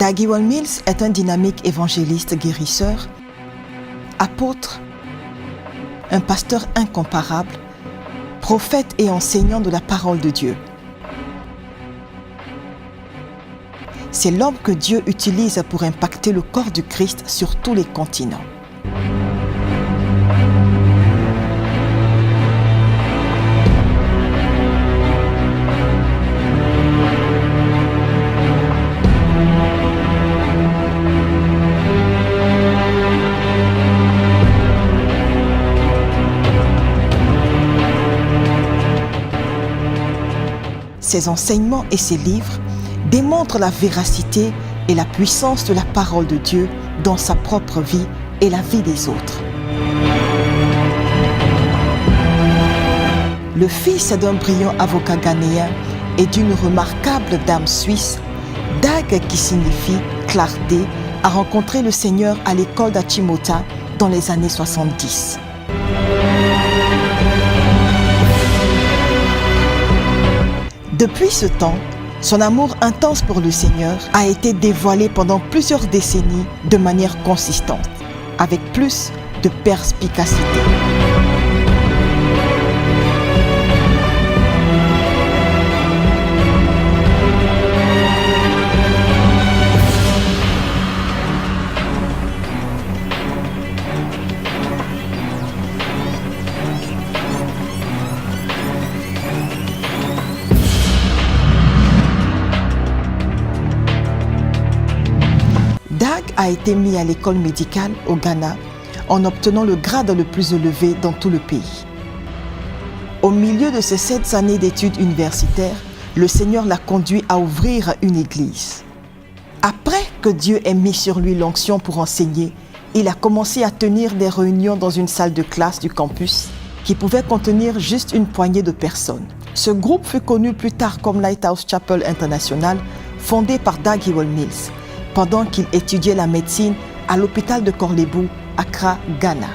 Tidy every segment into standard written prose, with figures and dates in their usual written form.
Dag Heward-Mills est un dynamique évangéliste guérisseur, apôtre, un pasteur incomparable, prophète et enseignant de la parole de Dieu. C'est l'homme que Dieu utilise pour impacter le corps du Christ sur tous les continents. Ses enseignements et ses livres démontrent la véracité et la puissance de la parole de Dieu dans sa propre vie et la vie des autres. Le fils d'un brillant avocat ghanéen et d'une remarquable dame suisse, Dag, qui signifie clarté, a rencontré le Seigneur à l'école d'Achimota dans les années 70. Depuis ce temps, son amour intense pour le Seigneur a été dévoilé pendant plusieurs décennies de manière consistante, avec plus de perspicacité. Dag a été mis à l'école médicale au Ghana en obtenant le grade le plus élevé dans tout le pays. Au milieu de ses 7 années d'études universitaires, le Seigneur l'a conduit à ouvrir une église. Après que Dieu ait mis sur lui l'onction pour enseigner, il a commencé à tenir des réunions dans une salle de classe du campus qui pouvait contenir juste une poignée de personnes. Ce groupe fut connu plus tard comme Lighthouse Chapel International, fondé par Dag Heward-Mills, pendant qu'il étudiait la médecine à l'hôpital de Korle-Bu, Accra, Ghana.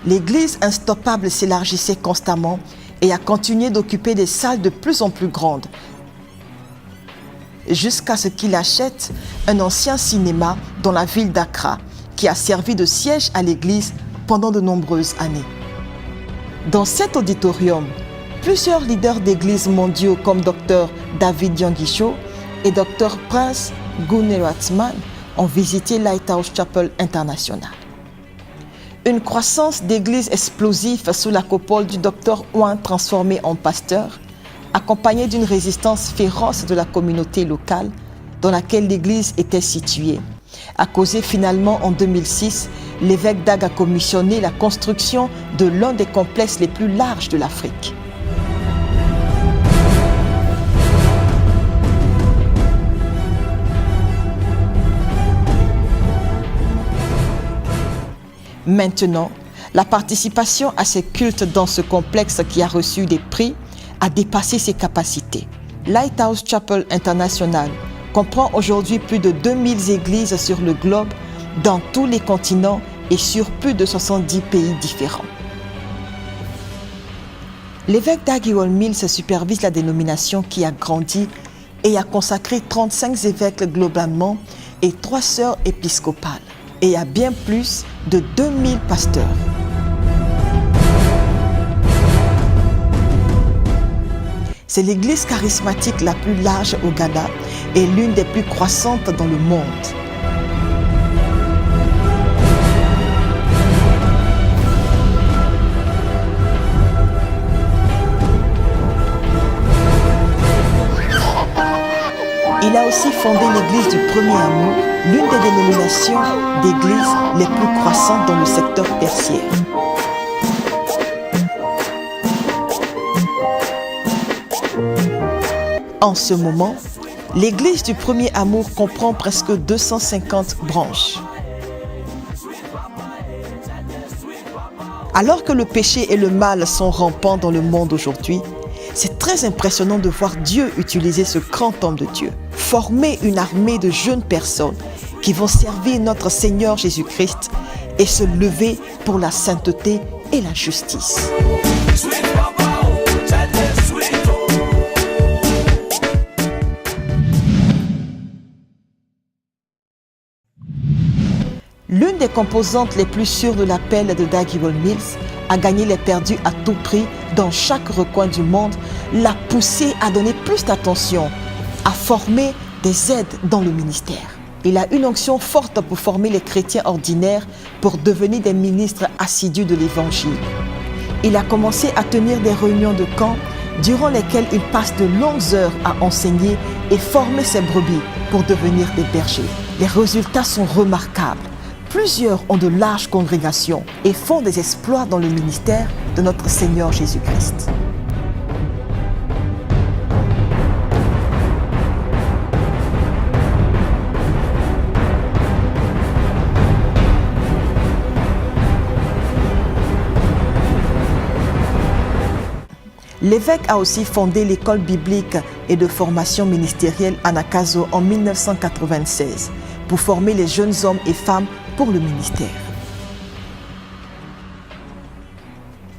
L'église instoppable s'élargissait constamment et a continué d'occuper des salles de plus en plus grandes, jusqu'à ce qu'il achète un ancien cinéma dans la ville d'Accra, qui a servi de siège à l'église pendant de nombreuses années. Dans cet auditorium, plusieurs leaders d'églises mondiaux comme Dr David Yongisho et Dr Prince Gunerathman ont visité Lighthouse Chapel International. Une croissance d'églises explosive sous la coupole du Dr Ouin transformé en pasteur, accompagnée d'une résistance féroce de la communauté locale dans laquelle l'église était située, a causé finalement en 2006, l'évêque Dag a commissionné la construction de l'un des complexes les plus larges de l'Afrique. Maintenant, la participation à ces cultes dans ce complexe qui a reçu des prix a dépassé ses capacités. Lighthouse Chapel International comprend aujourd'hui plus de 2000 églises sur le globe, dans tous les continents et sur plus de 70 pays différents. L'évêque Dag Heward-Mills supervise la dénomination qui a grandi et a consacré 35 évêques globalement et 3 sœurs épiscopales, et à bien plus de 2000 pasteurs. C'est l'église charismatique la plus large au Ghana et l'une des plus croissantes dans le monde. Il a aussi fondé l'église du Premier Amour, l'une des dénominations d'églises les plus croissantes dans le secteur tertiaire. En ce moment, l'église du Premier Amour comprend presque 250 branches. Alors que le péché et le mal sont rampants dans le monde aujourd'hui, c'est très impressionnant de voir Dieu utiliser ce grand homme de Dieu, former une armée de jeunes personnes qui vont servir notre Seigneur Jésus-Christ et se lever pour la sainteté et la justice. l'une des composantes les plus sûres de l'appel de Dag Heward-Mills à gagner les perdus à tout prix dans chaque recoin du monde, l'a poussé à donner plus d'attention, à former des aides dans le ministère. Il a une onction forte pour former les chrétiens ordinaires pour devenir des ministres assidus de l'Évangile. Il a commencé à tenir des réunions de camp durant lesquelles il passe de longues heures à enseigner et former ses brebis pour devenir des bergers. Les résultats sont remarquables. Plusieurs ont de larges congrégations et font des exploits dans le ministère de notre Seigneur Jésus-Christ. L'évêque a aussi fondé l'école biblique et de formation ministérielle à Nakazo en 1996 pour former les jeunes hommes et femmes pour le ministère.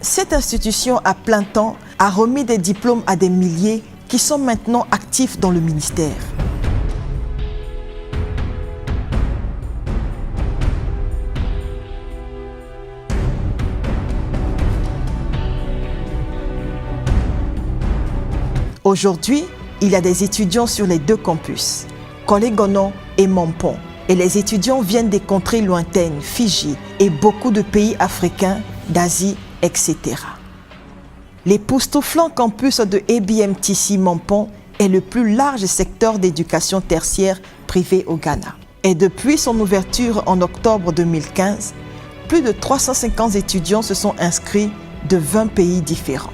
Cette institution à plein temps a remis des diplômes à des milliers qui sont maintenant actifs dans le ministère. Aujourd'hui, il y a des étudiants sur les deux campus, Kolegono et Mampon. Et les étudiants viennent des contrées lointaines, Fidji et beaucoup de pays africains, d'Asie, etc. L'époustouflant campus de ABMTC Mampon est le plus large secteur d'éducation tertiaire privée au Ghana. Et depuis son ouverture en octobre 2015, plus de 350 étudiants se sont inscrits de 20 pays différents.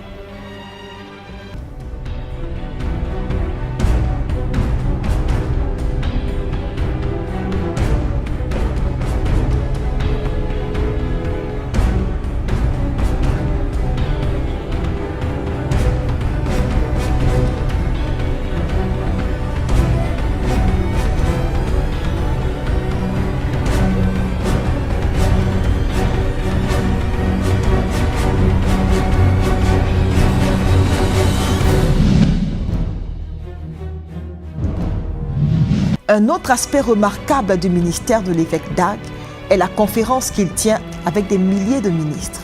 Un autre aspect remarquable du ministère de l'évêque Dag est la conférence qu'il tient avec des milliers de ministres.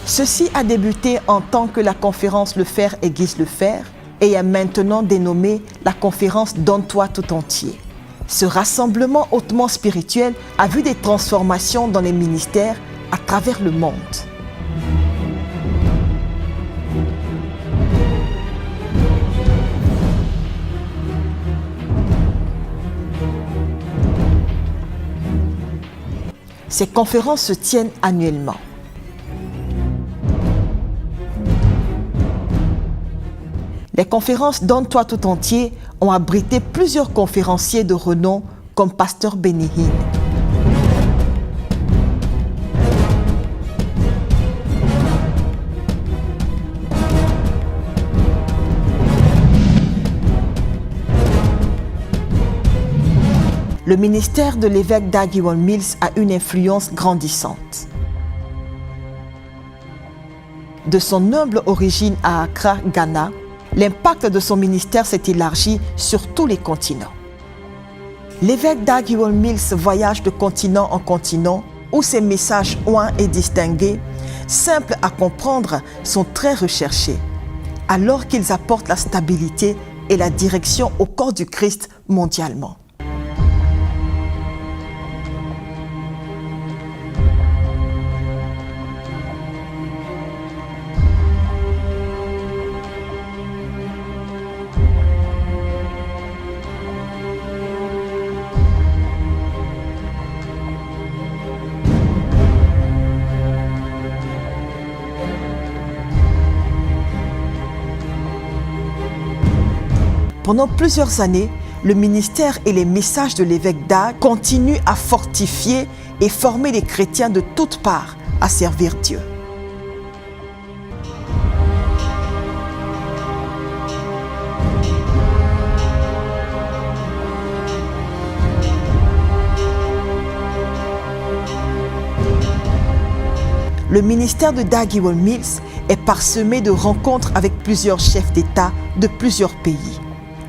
Ceci a débuté en tant que la conférence Le Fer aiguise le fer et est maintenant dénommée la conférence Donne-toi tout entier. Ce rassemblement hautement spirituel a vu des transformations dans les ministères à travers le monde. Ces conférences se tiennent annuellement. Les conférences Donne-toi tout entier ont abrité plusieurs conférenciers de renom comme Pasteur Benny Hinn. Le ministère de l'évêque Dag Heward-Mills a une influence grandissante. De son humble origine à Accra, Ghana, l'impact de son ministère s'est élargi sur tous les continents. L'évêque Dag Heward-Mills voyage de continent en continent où ses messages oints et distingués, simples à comprendre, sont très recherchés, alors qu'ils apportent la stabilité et la direction au corps du Christ mondialement. Pendant plusieurs années, le ministère et les messages de l'évêque Dag continuent à fortifier et former les chrétiens de toutes parts à servir Dieu. Le ministère de Dag Heward-Mills est parsemé de rencontres avec plusieurs chefs d'État de plusieurs pays.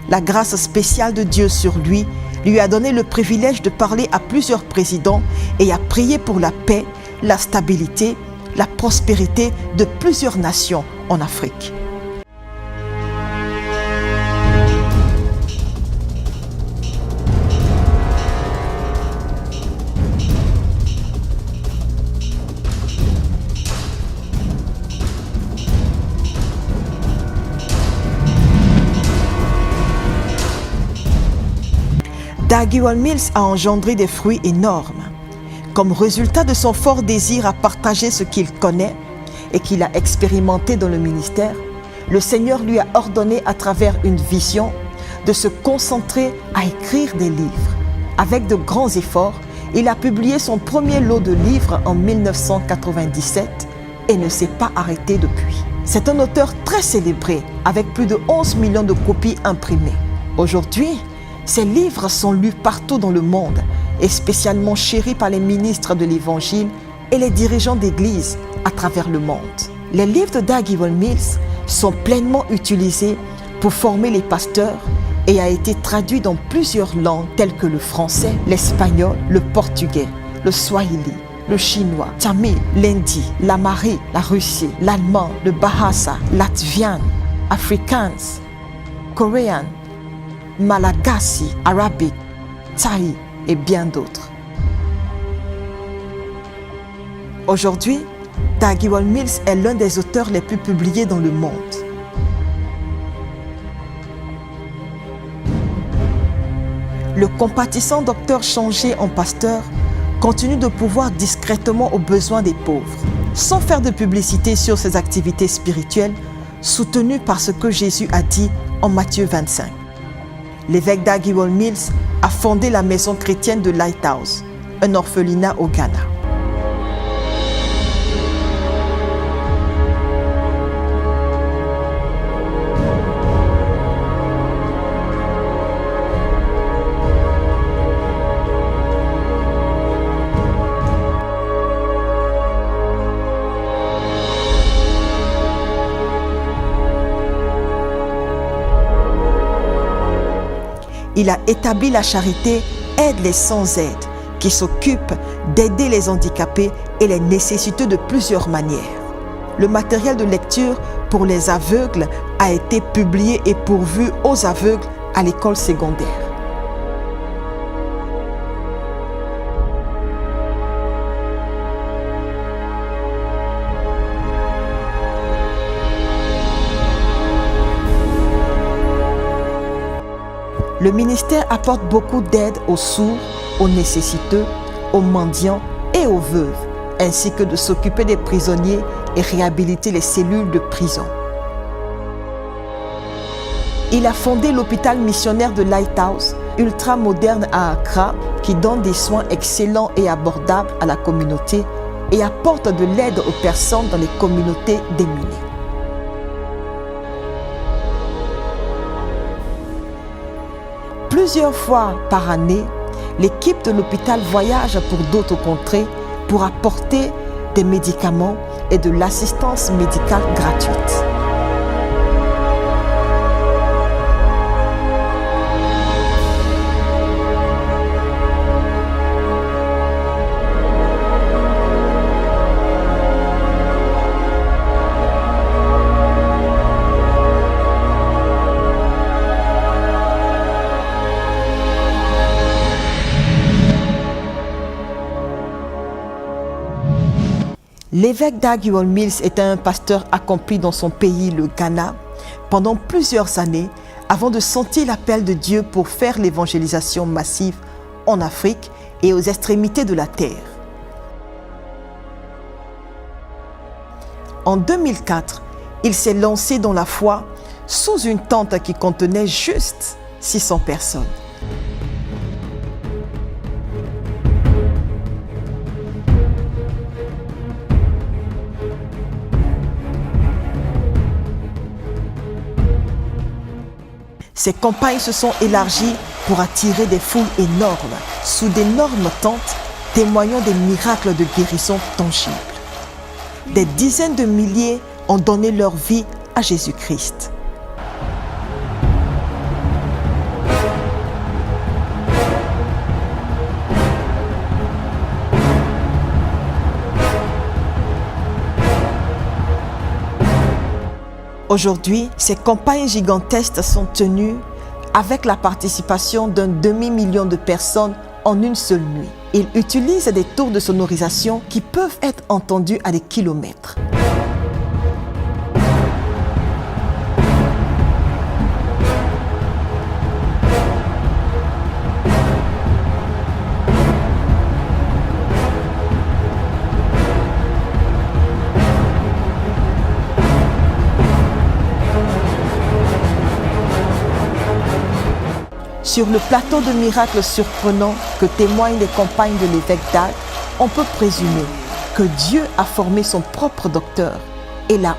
La grâce spéciale de Dieu sur lui lui a donné le privilège de parler à plusieurs présidents et a prié pour la paix, la stabilité, la prospérité de plusieurs nations en Afrique. Dag Heward-Mills a engendré des fruits énormes. Comme résultat de son fort désir à partager ce qu'il connaît et qu'il a expérimenté dans le ministère, le Seigneur lui a ordonné à travers une vision de se concentrer à écrire des livres. Avec de grands efforts, il a publié son premier lot de livres en 1997 et ne s'est pas arrêté depuis. C'est un auteur très célébré avec plus de 11 millions de copies imprimées. Aujourd'hui, ses livres sont lus partout dans le monde et spécialement chéris par les ministres de l'Évangile et les dirigeants d'église à travers le monde. Les livres de Dag Heward-Mills sont pleinement utilisés pour former les pasteurs et a été traduit dans plusieurs langues telles que le français, l'espagnol, le portugais, le swahili, le chinois, tamil, l'hindi, l'amharique, la russie, l'allemand, le bahasa, latvian, afrikaans, coréen, malagasy, arabique, thaï et bien d'autres. Aujourd'hui, Dag Heward-Mills est l'un des auteurs les plus publiés dans le monde. Le compatissant docteur changé en pasteur continue de pourvoir discrètement aux besoins des pauvres, sans faire de publicité sur ses activités spirituelles, soutenues par ce que Jésus a dit en Matthieu 25. L'évêque Dag Heward-Mills a fondé la maison chrétienne de Lighthouse, un orphelinat au Ghana. Il a établi la charité Aide les sans-aide, qui s'occupe d'aider les handicapés et les nécessiteux de plusieurs manières. Le matériel de lecture pour les aveugles a été publié et pourvu aux aveugles à l'école secondaire. Le ministère apporte beaucoup d'aide aux sourds, aux nécessiteux, aux mendiants et aux veuves, ainsi que de s'occuper des prisonniers et réhabiliter les cellules de prison. Il a fondé l'hôpital missionnaire de Lighthouse, ultra moderne à Accra, qui donne des soins excellents et abordables à la communauté et apporte de l'aide aux personnes dans les communautés démunies. Plusieurs fois par année, l'équipe de l'hôpital voyage pour d'autres contrées pour apporter des médicaments et de l'assistance médicale gratuite. L'évêque Dag Heward-Mills était un pasteur accompli dans son pays, le Ghana, pendant plusieurs années avant de sentir l'appel de Dieu pour faire l'évangélisation massive en Afrique et aux extrémités de la terre. En 2004, il s'est lancé dans la foi sous une tente qui contenait juste 600 personnes. Ces campagnes se sont élargies pour attirer des foules énormes sous d'énormes tentes témoignant des miracles de guérison tangibles. Des dizaines de milliers ont donné leur vie à Jésus-Christ. Aujourd'hui, ces campagnes gigantesques sont tenues avec la participation d'un demi-million de personnes en une seule nuit. Ils utilisent des tours de sonorisation qui peuvent être entendus à des kilomètres. Sur le plateau de miracles surprenants que témoignent les campagnes de l'évêque d'Arles, on peut présumer que Dieu a formé son propre docteur et l'a